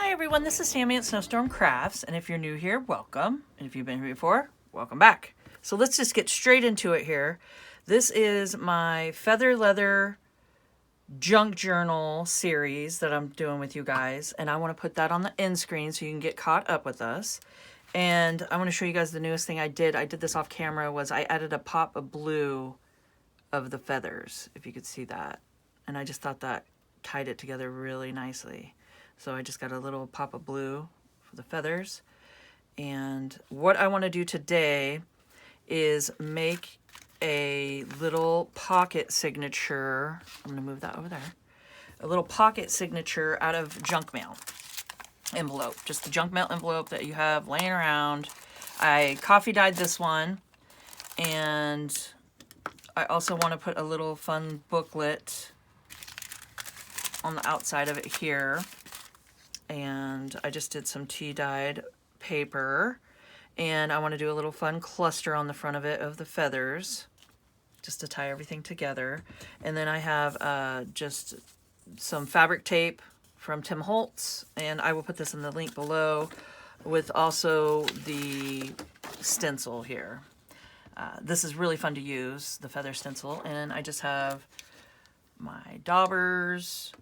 Hi everyone, this is Sammy at Snowstorm Crafts, and if you're new here, welcome. And if you've been here before, welcome back. So let's just get straight into it here. This is my feather leather junk journal series that I'm doing with you guys, and I want to put that on the end screen so you can get caught up with us. And I want to show you guys the newest thing I did. I did this off camera. Was I added a pop of blue of the feathers, if you could see that. And I just thought that tied it together really nicely. So I just got a little pop of blue for the feathers. And what I want to do today is make a little pocket signature. I'm going to move that over there. A little pocket signature out of junk mail envelope. Just the junk mail envelope that you have laying around. I coffee dyed this one. And I also want to put a little fun booklet on the outside of it here. And I just did some tea dyed paper, and I want to do a little fun cluster on the front of it of the feathers just to tie everything together. And then I have just some fabric tape from Tim Holtz, and I will put this in the link below with also the stencil here. This is really fun to use, the feather stencil, and I just have my daubers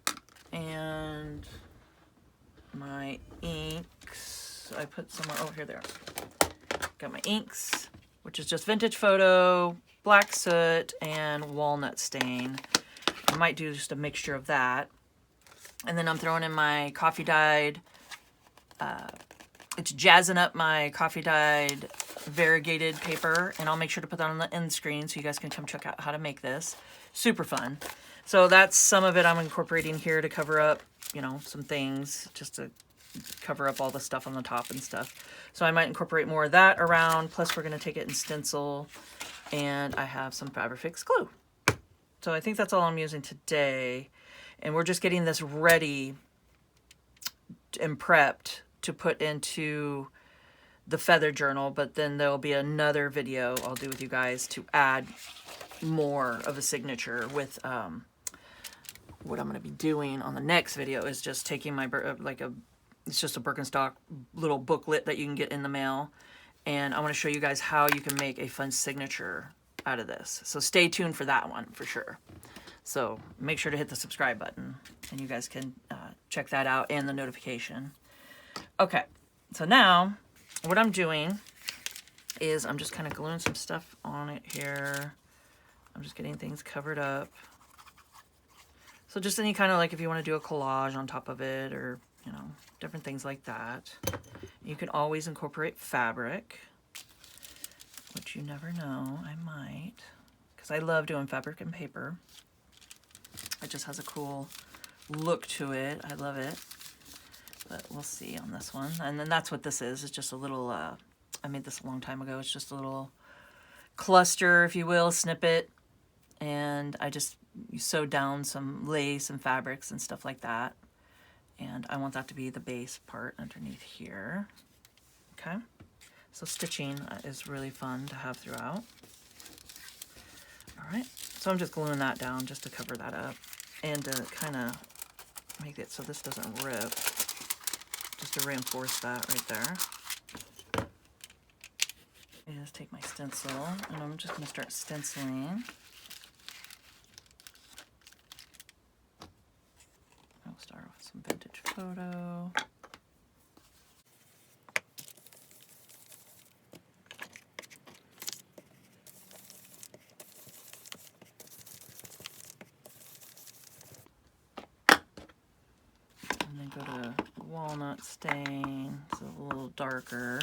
and my inks. I put somewhere over here. There. Got my inks, which is just vintage photo, black soot, and walnut stain. I might do just a mixture of that. And then I'm throwing in my coffee dyed. It's jazzing up my coffee dyed variegated paper, and I'll make sure to put that on the end screen so you guys can come check out how to make this. Super fun. So that's some of it I'm incorporating here to cover up, you know, some things, just to cover up all the stuff on the top and stuff. So I might incorporate more of that around, plus we're going to take it in stencil, and I have some Fabrifix glue. So I think that's all I'm using today, and we're just getting this ready and prepped to put into the feather journal, but then there'll be another video I'll do with you guys to add more of a signature with what I'm going to be doing on the next video is just taking my it's just a Birkenstock little booklet that you can get in the mail, and I want to show you guys how you can make a fun signature out of this. So stay tuned for that one for sure. So make sure to hit the subscribe button, and you guys can check that out and the notification. Okay, so now what I'm doing is I'm just kind of gluing some stuff on it here. I'm just getting things covered up. So just any kind of, like, if you want to do a collage on top of it, or, you know, different things like that. You can always incorporate fabric, which you never know, I might, because I love doing fabric and paper. It just has a cool look to it. I love it. But we'll see on this one. And then that's what this is. It's just a little, I made this a long time ago. It's just a little cluster, if you will, snippet. And I just sewed down some lace and fabrics and stuff like that. And I want that to be the base part underneath here. Okay. So stitching is really fun to have throughout. All right. So I'm just gluing that down just to cover that up and to kind of make it so this doesn't rip. Just to reinforce that right there. And just take my stencil, and I'm just going to start stenciling. I'll start with some vintage photo. And then go to walnut stain, it's a little darker.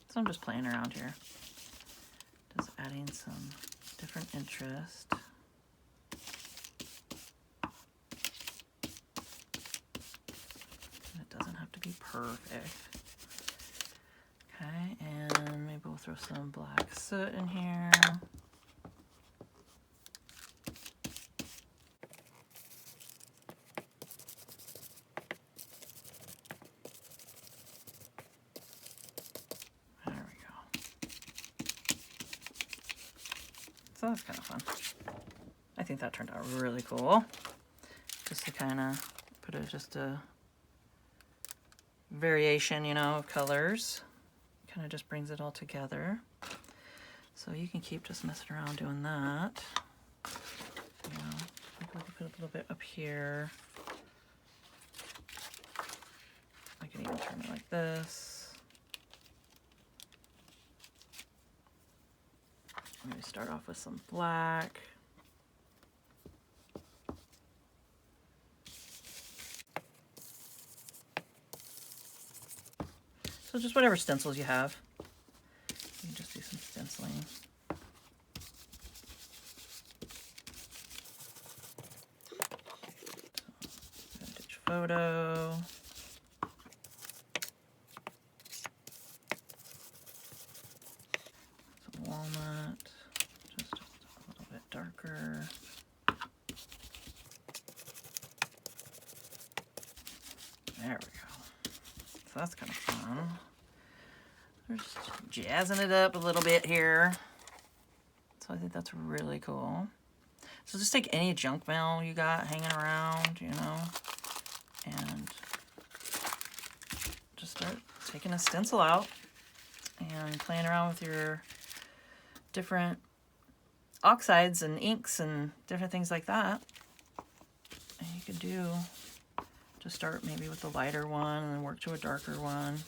So I'm just playing around here, just adding some different interest. And it doesn't have to be perfect. Okay, and maybe we'll throw some black soot in here. So that's kind of fun. I think that turned out really cool. Just to kind of put just a variation, you know, of colors. Kind of just brings it all together. So you can keep just messing around doing that. You know, I think we can put a little bit up here. I can even turn it like this. Maybe start off with some black. So just whatever stencils you have. You can just do some stenciling. So, vintage photo. Some walnut. Just a little bit darker. There we go. So that's kind of fun. We're just jazzing it up a little bit here. So I think that's really cool. So just take any junk mail you got hanging around, you know, and just start taking a stencil out and playing around with your different oxides and inks and different things like that. And you could do, just start maybe with the lighter one and then work to a darker one.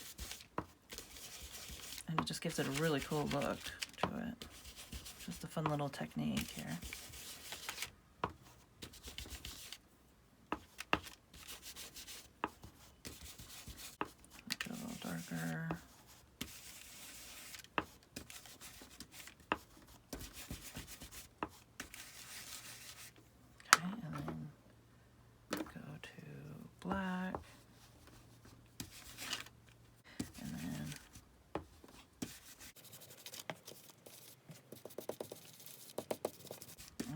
And it just gives it a really cool look to it. Just a fun little technique here. Make it a little darker. Okay, and then go to black. And then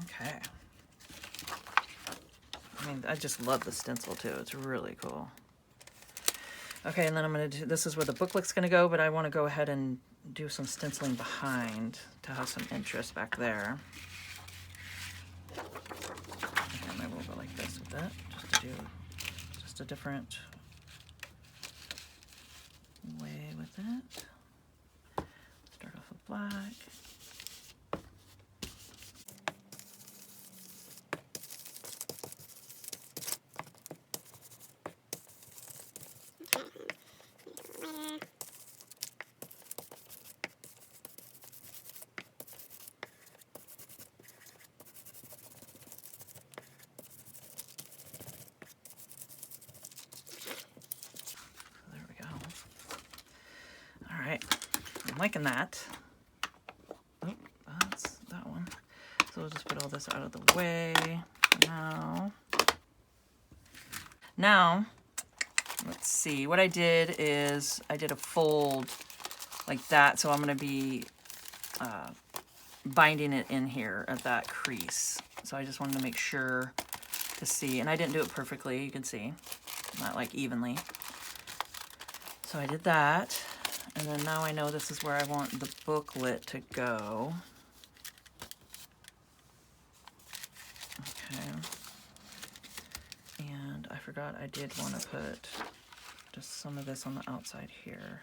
okay. I mean, I just love the stencil too. It's really cool. Okay, and then I'm going to do, this is where the booklet's going to go, but I want to go ahead and do some stenciling behind to have some interest back there. Okay, maybe we'll go like this with it, just to do just a different way with it. Start off with black. I'm liking that. Oh, that's that one. So we'll just put all this out of the way now. Now, let's see. What I did is I did a fold like that. So I'm going to be binding it in here at that crease. So I just wanted to make sure to see. And I didn't do it perfectly, you can see. Not like evenly. So I did that. And then now I know this is where I want the booklet to go. Okay. And I forgot I did want to put just some of this on the outside here.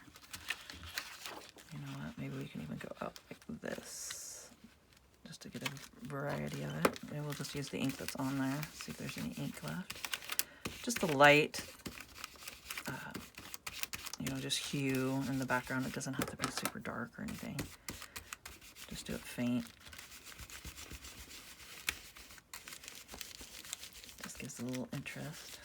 You know what? Maybe we can even go up like this, just to get a variety of it. Maybe we'll just use the ink that's on there, see if there's any ink left. Just a light, you know, just hue in the background. It doesn't have to be super dark or anything. Just do it faint. Just gives a little interest.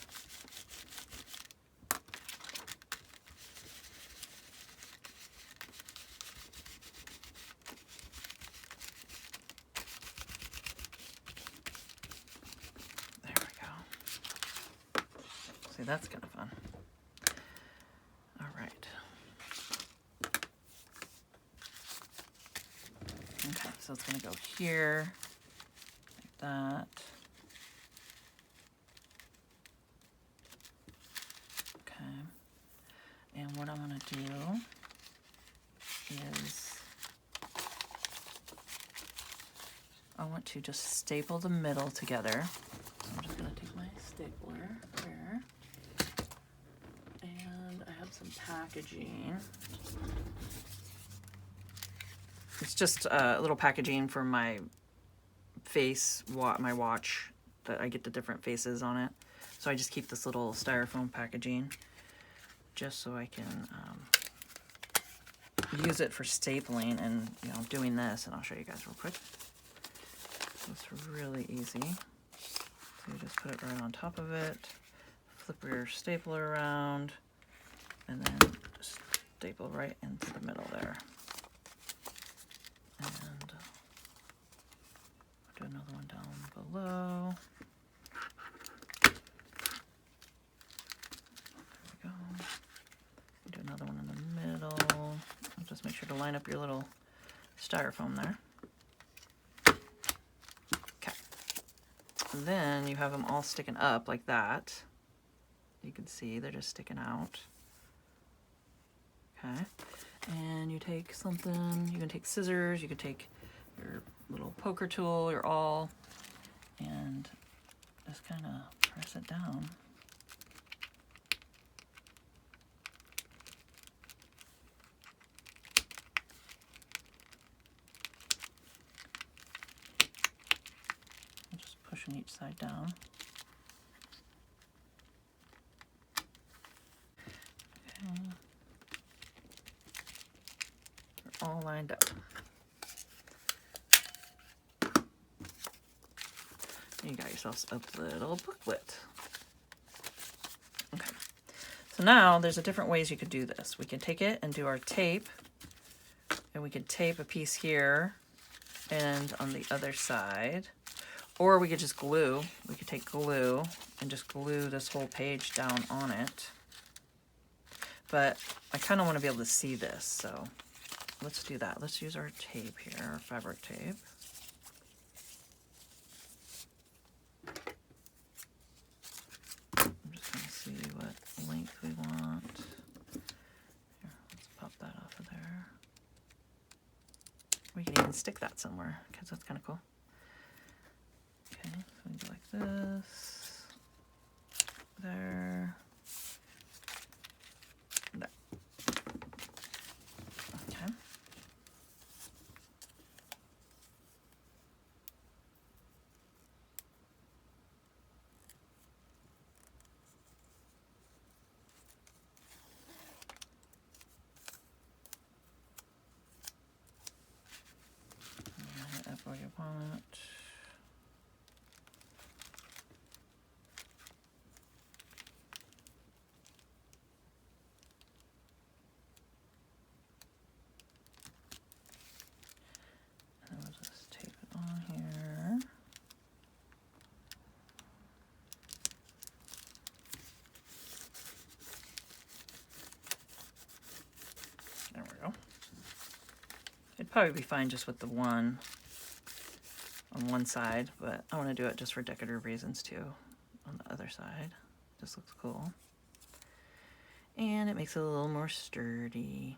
There we go. See, that's kind of fun. All right. Okay, so it's going to go here, like that. Okay. And what I'm going to do is, I want to just staple the middle together. So I'm just going to take my stapler there. And I have some packaging. It's just a little packaging for my my watch, that I get the different faces on it. So I just keep this little styrofoam packaging just so I can use it for stapling and, you know, doing this. And I'll show you guys real quick. So it's really easy. So you just put it right on top of it, flip your stapler around, and then just staple right into the middle there. And I'll do another one down below. There we go. Do another one in the middle. Just make sure to line up your little styrofoam there. Okay. And then you have them all sticking up like that. You can see they're just sticking out. Okay. And you take something, you can take scissors, you can take your little poker tool, your awl, and just kind of press it down. And just pushing each side down. Okay. They're all lined up. You got yourself a little booklet. Okay, so now there's a different ways you could do this. We can take it and do our tape, and we could tape a piece here and on the other side, or we could just glue. We could take glue and just glue this whole page down on it. But I kind of want to be able to see this, so let's do that. Let's use our tape here, our fabric tape. See what length we want. Here, let's pop that off of there. We can even stick that somewhere because that's kind of cool. Okay, so we go like this, there, there. Okay. Where you want it. And we'll just tape it on here. There we go. It'd probably be fine just with the one on one side, but I want to do it just for decorative reasons too on the other side. Just looks cool. And it makes it a little more sturdy.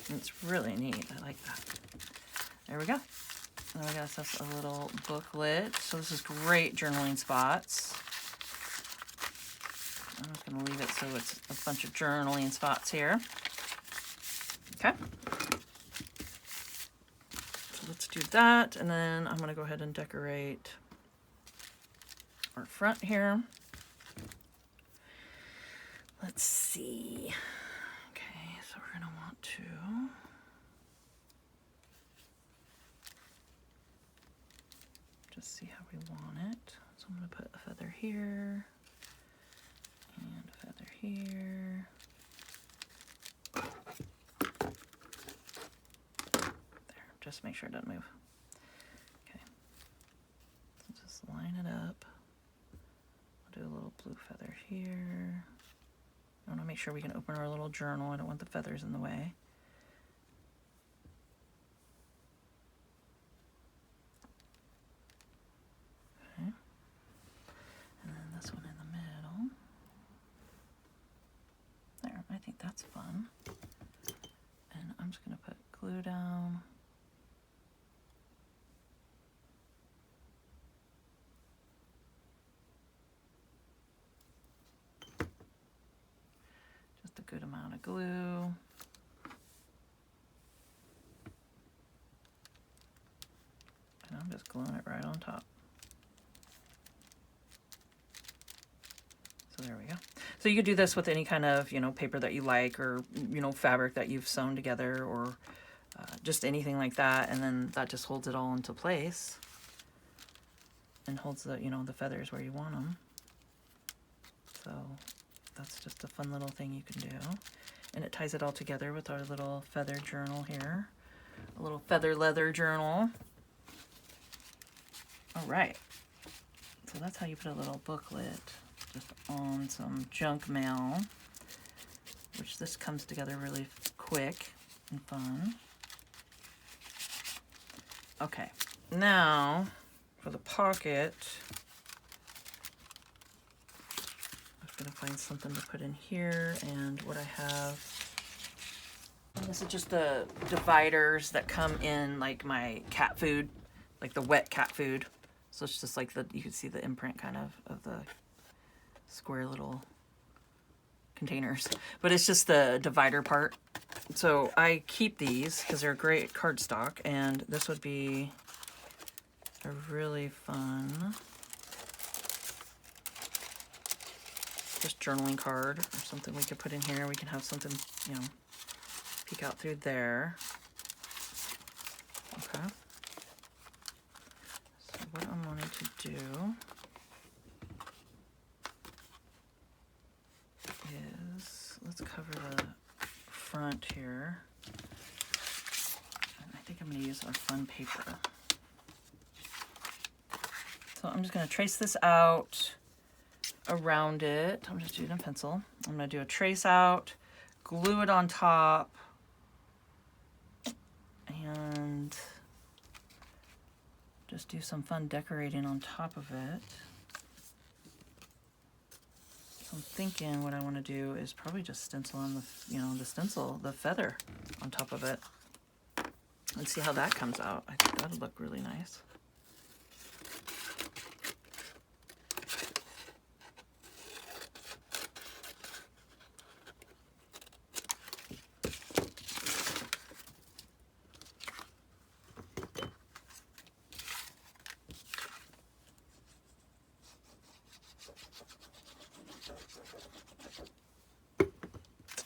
It's really neat. I like that. There we go. Now we got ourselves a little booklet. So this is great journaling spots. I'm just going to leave it so it's a bunch of journaling spots here. Okay. So let's do that. And then I'm going to go ahead and decorate our front here. Let's see. Okay, so we're going to want to just see how we want it. So I'm going to put a feather here and a feather here. There, just make sure it doesn't move. Okay, so just line it up. I'll do a little blue feather here. I want to make sure we can open our little journal. I don't want the feathers in the way. that's fun. And I'm just going to put glue down. Just a good amount of glue. And I'm just gluing it right on top. So there we go. So you could do this with any kind of, you know, paper that you like, or, you know, fabric that you've sewn together, or just anything like that. And then that just holds it all into place and holds the, you know, the feathers where you want them. So that's just a fun little thing you can do. And it ties it all together with our little feather journal here. A little feather leather journal. All right. So that's how you put a little booklet just on some junk mail, which this comes together really quick and fun. Okay, now for the pocket, I'm just gonna find something to put in here, and what I have, and this is just the dividers that come in like my cat food, like the wet cat food. So it's just like the, you can see the imprint kind of the square little containers, but it's just the divider part. So I keep these because they're great cardstock, and this would be a really fun just journaling card or something we could put in here. We can have something, you know, peek out through there. Okay. So what I'm wanting to do is, let's cover the front here. And I think I'm going to use our fun paper. So I'm just going to trace this out around it. I'm just doing a pencil. I'm going to do a trace out, glue it on top, and just do some fun decorating on top of it. So I'm thinking what I want to do is probably just stencil on the, you know, the stencil, the feather on top of it, and see how that comes out. I think that'll look really nice.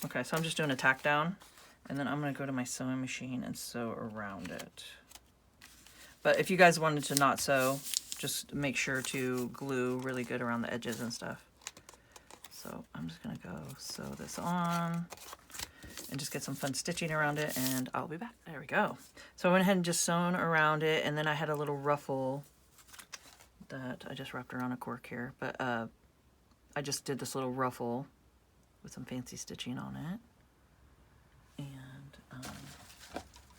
Okay, so I'm just doing a tack down, and then I'm going to go to my sewing machine and sew around it. But if you guys wanted to not sew, just make sure to glue really good around the edges and stuff. So I'm just going to go sew this on and just get some fun stitching around it, and I'll be back. There we go. So I went ahead and just sewn around it, and then I had a little ruffle that I just wrapped around a cork here, but I just did this little ruffle with some fancy stitching on it. And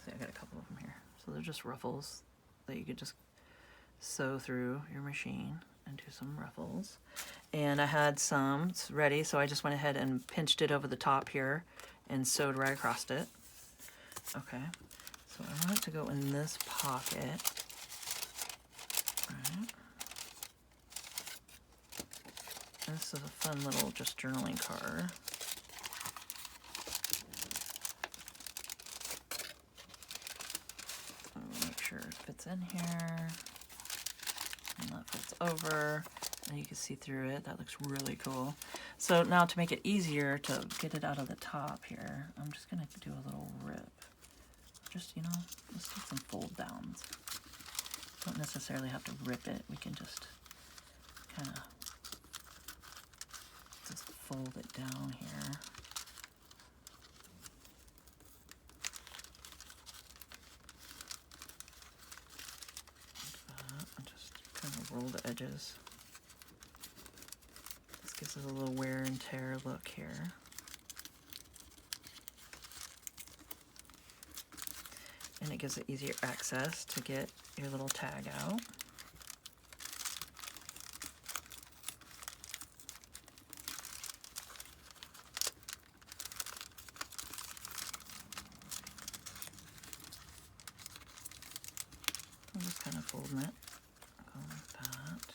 see, I got a couple of them here. So they're just ruffles that you could just sew through your machine and do some ruffles. And I had some ready, so I just went ahead and pinched it over the top here and sewed right across it. Okay, so I want it to go in this pocket. All right. This is a fun little just journaling card. I'll make sure it fits in here. And that fits over. And you can see through it. That looks really cool. So now to make it easier to get it out of the top here, I'm just going to do a little rip. Just, you know, let's do some fold downs. Don't necessarily have to rip it. We can just kind of just fold it down here. And just kind of roll the edges. This gives it a little wear and tear look here. And it gives it easier access to get your little tag out. just kind of folding it, go like that,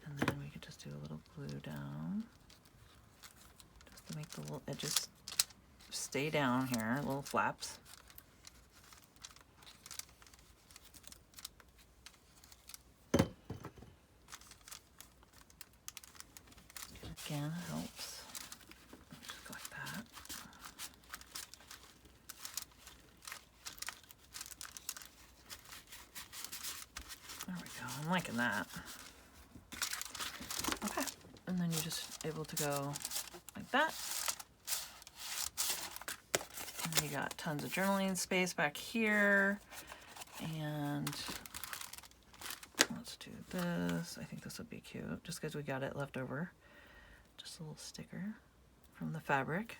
and then we could just do a little glue down, just to make the little edges stay down here, little flaps. Again, it helps. Just go like that. There we go. I'm liking that. Okay. And then you're just able to go like that. And then you got tons of journaling space back here. And let's do this. I think this would be cute just because we got it left over. Just a little sticker from the fabric.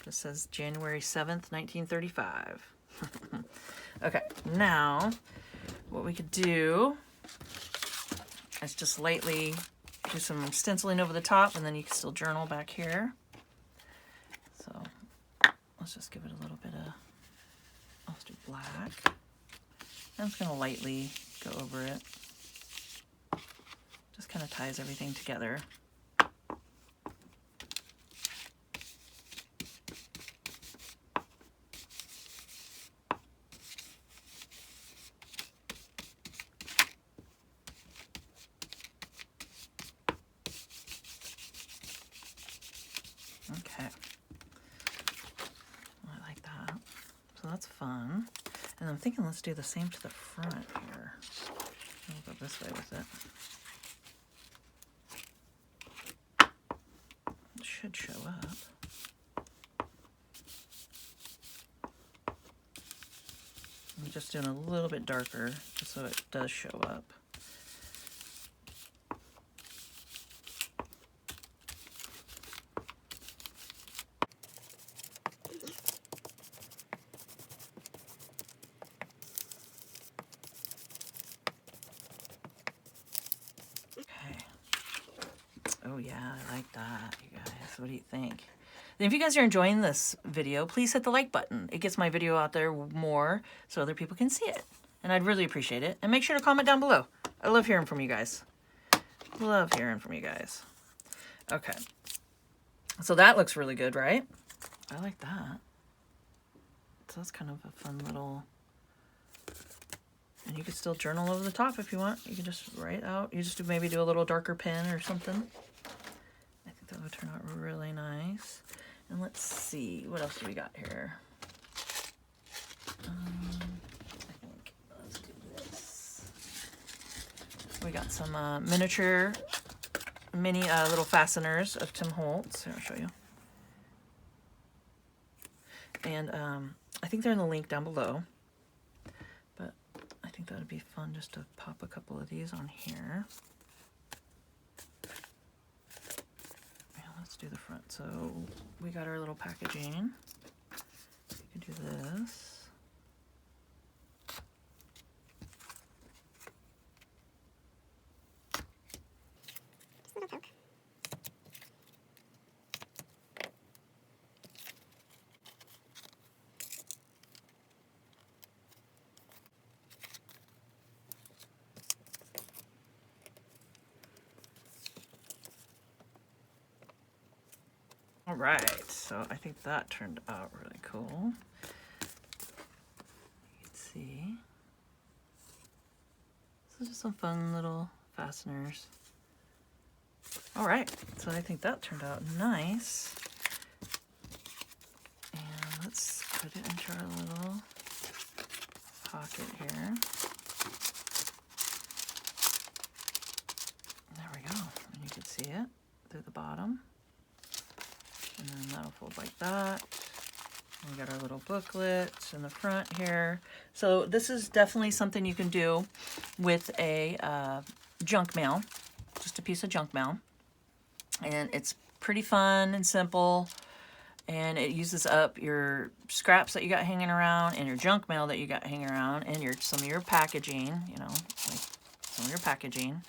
This says January 7th, 1935. Okay, now what we could do is just lightly do some stenciling over the top, and then you can still journal back here. So let's just give it a little bit of, let's do black. I'm just going to lightly go over it. Just kind of ties everything together. Okay. I like that. So that's fun. And I'm thinking let's do the same to the front here. I'll go this way with it. It should show up. I'm just doing a little bit darker just so it does show up. Oh yeah, I like that, you guys. What do you think? And if you guys are enjoying this video, please hit the like button. It gets my video out there more so other people can see it. And I'd really appreciate it. And make sure to comment down below. I love hearing from you guys. Love hearing from you guys. Okay. So that looks really good, right? I like that. So that's kind of a fun little... And you could still journal over the top if you want. You can just write out. You just maybe do a little darker pen or something. I think that would turn out really nice. And let's see, what else do we got here? I think, let's do this. We got some miniature, mini little fasteners of Tim Holtz. Here, I'll show you. And I think they're in the link down below. I think that would be fun just to pop a couple of these on here. Yeah, let's do the front. So we got our little packaging. You can do this. All right, so I think that turned out really cool. You can see. So just some fun little fasteners. All right, so I think that turned out nice. And let's put it into our little pocket here. There we go, and you can see it through the bottom. And then that'll fold like that. And we got our little booklets in the front here. So this is definitely something you can do with a junk mail, just a piece of junk mail. And it's pretty fun and simple. And it uses up your scraps that you got hanging around and your junk mail that you got hanging around and some of your packaging, you know, like some of your packaging.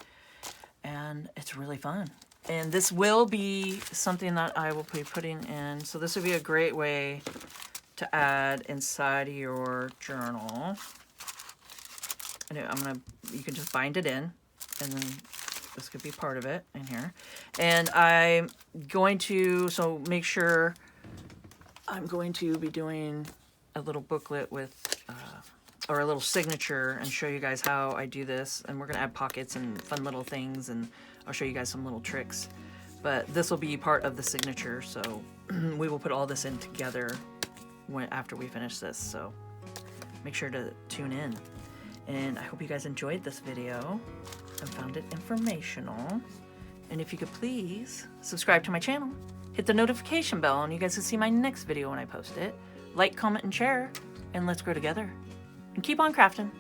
And it's really fun. And this will be something that I will be putting in. So this would be a great way to add inside your journal. And you can just bind it in, and then this could be part of it in here. And I'm going to, so make sure, I'm going to be doing a little booklet with, or a little signature, and show you guys how I do this. And we're gonna add pockets and fun little things, and I'll show you guys some little tricks. But this will be part of the signature, so we will put all this in together after we finish this. So make sure to tune in. And I hope you guys enjoyed this video and found it informational. And if you could please subscribe to my channel, hit the notification bell, and you guys can see my next video when I post it. Like, comment, and share, and let's grow together. And keep on crafting.